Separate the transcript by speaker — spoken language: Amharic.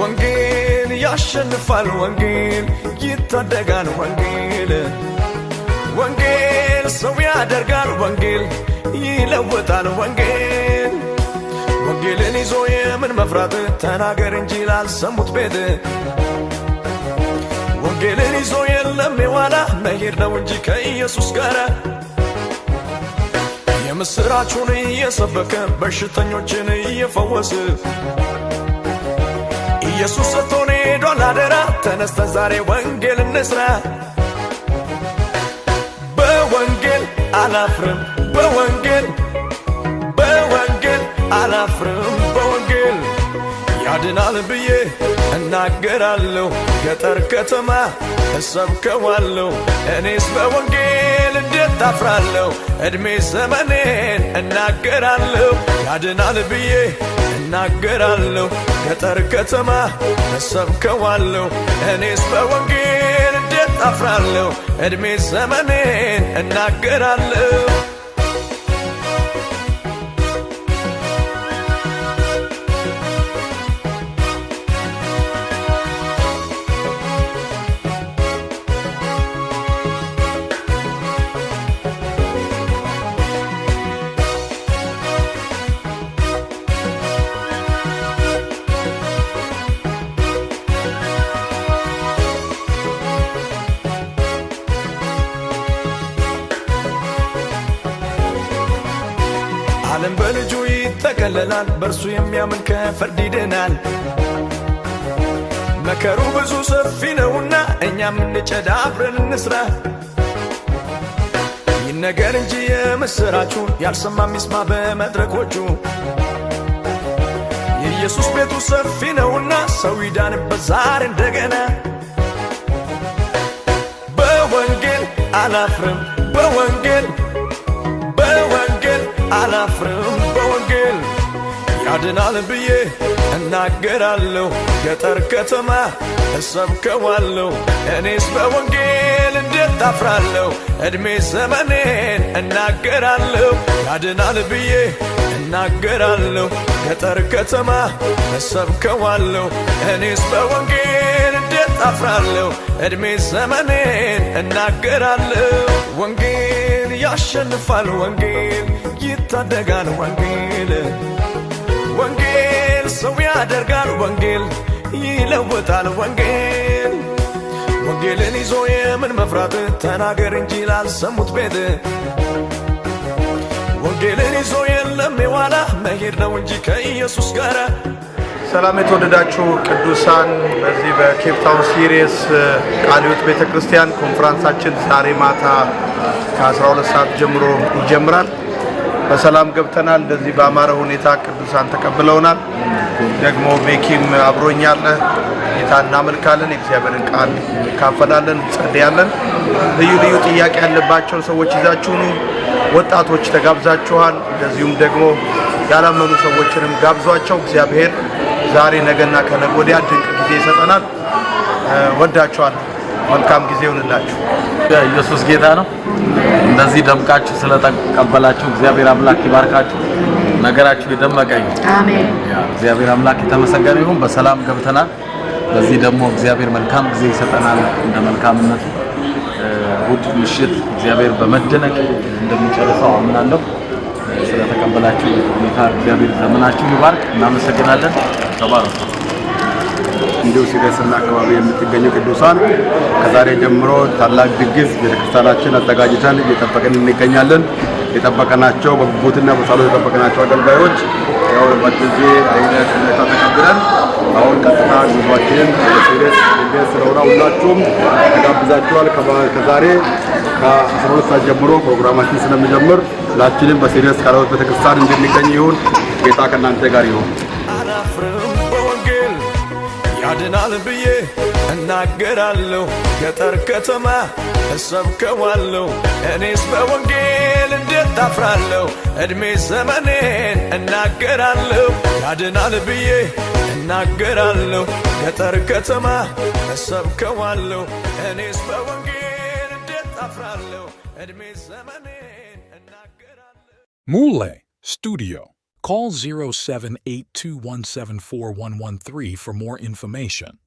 Speaker 1: ወንጌል ያሸንፋል ወንጌል ይታደጋል ወንጌል ወንጌል ሰው ያደርጋል ወንጌል ይለውጣል ወንጌል ወንጌልን ይዞ የምን መፍራት ተናገር እንጂ ላልሰሙት ቤት ወንጌልን ይዞ የለም የዋላ መሄድ ነው እንጂ ከኢየሱስ ጋር የምስራቹን እየሰበከ በሽተኞችን እየፈወሰ ኢየሱስ ሰጥቶን ሄዷል አደራ ተነስተን ዛሬ ወንጌል እንስራ በወንጌል አላፍርም በወንጌል አላፍርም በወንጌል ያድናል ብዬ እናገራለሁ ገጠር ከተማ እሰብከዋለሁ እኔስ በወንጌል እንዴት አፍራለሁ እድሜ ዘመኔን እናገራለሁ ያድናል ብዬ እናገራለሁ ገጠር ከተማ እሰብከዋለሁ እኔስ በወንጌል እንዴት አፍራለሁ እድሜ ዘመኔን እናገራለሁ ዓለም በልጁ ይጠቀለላል በርሱ የሚያምን ከፍርድ ይድናል መከሩ ብዙ ሰፊ ነውና እኛም እንጨዳ አብረን እንስራ ይነገር እንጂ የምስራቹ ያልሰማ ይስማ በመድረኮቹ የኢየሱስ ቤቱ ሰፊ ነውና ሰው ይዳንበት ዛሬ እንደገና በወንጌል አላፍርም በወንጌል አላፍርም በወንጌል ያድናል ብዬ እናገራለሁ ገጠር ከተማ እሰብከዋለሁ እኔስ በወንጌል እንዴት አፍራለሁ እድሜ ዘመኔን እናገራለሁ ያድናል ብዬ እናገራለሁ ገጠር ከተማ እሰብከዋለሁ እኔስ በወንጌል እንዴት አፍራለሁ እድሜ ዘመኔን እናገራለሁ ወንጌል ያሸንፋል ወንጌል ይታደጋል ወንጌል ወንጌል ሰው ያደርጋል ወንጌል ይለውጣል ወንጌል ወንጌልን ይዞ የምን መፍራት ተናገር እንጂ ላልሰሙት ቤት ወንጌልን ይዞ የለም የዋላ መሄድ ነው እንጂ ከኢየሱስ ጋር
Speaker 2: ሰላም የተወደዳችሁ ቅዱሳን በዚህ በኬፕ ታውን ሲሪየስ ቃለ ሕይወት ቤተክርስቲያን ኮንፈረንሳችን ዛሬ ማታ ከ12 ሰዓት ጀምሮ ይጀምራል በሰላም ገብተናል እንደዚህ በአማረ ሁኔታ ቅዱሳን ተቀበለውናል ደግሞ ቤኪም አብሮኛል ጌታ እናመልካለን እግዚአብሔርን ቃል እንካፈላለን ጸልያለን ልዩ ልዩ ጥያቄ ያለባቸው ሰዎች ይዛችሁ ነው ወጣቶች ተጋብዛችኋል እንደዚሁም ደግሞ ያላመኑ ሰዎችንም ጋብዟቸው እግዚአብሔር ዛሬ ነገና ከነገ ወዲያ ድንቅ ጊዜ ይሰጠናል ወዳችኋል መልካም ጊዜ ይሁንላችሁ
Speaker 3: ኢየሱስ ጌታ ነው እንደዚህ ደምቃችሁ ስለተቀበላችሁ እግዚአብሔር አምላክ ይባርካችሁ ነገራችሁ ይደመቀ ይሁን አሜን እግዚአብሔር አምላክ የተመሰገነ ይሁን በሰላም ገብተናል በዚህ ደግሞ እግዚአብሔር መልካም ጊዜ ይሰጠናል እንደ መልካምነቱ እሑድ ምሽት እግዚአብሔር በመደነቅ እንደሚጨርሰው አምናለሁ ስለተቀበላችሁ ጌታ እግዚአብሔር ዘመናችሁ ይባርክ እናመሰግናለን ተባረኩ
Speaker 4: እንዲሁ ሲሪየስና አካባቢ የምትገኙ ቅዱሳን ከዛሬ ጀምሮ ታላቅ ድግስ ቤተክርስቲያናችን አዘጋጅተን እየጠበቅን እንገኛለን የጠበቀናቸው በጉጉትና በጸሎት የጠበቀናቸው አገልጋዮች ያው በዚህ አይነት ሁኔታ ተቀብለን አሁን ቀጥታ ጉዟችንን ሲሪየስ ድግስ ስለሆነ ሁላችሁም ተጋብዛችኋል ከዛሬ ከ12 ሰዓት ጀምሮ ፕሮግራማችን ስለሚጀምር ሁላችንም በሲሪየስ ቃለ ሕይወት ቤተክርስቲያን እንድንገኝ ይሁን ጌታ ከእናንተ ጋር ይሁን
Speaker 1: ያድናል ብዬ እናገራለሁ ገጠር ከተማ እሰብከዋለሁ እኔስ በወንጌል እንዴት አፍራለሁ እድሜ ዘመኔን እናገራለሁ ያድናል ብዬ እናገራለሁ ገጠር ከተማ እሰብከዋለሁ እኔስ በወንጌል እንዴት አፍራለሁ እድሜ ዘመኔን እናገራለሁ
Speaker 5: Mule Studio Call 0782174113 for more information.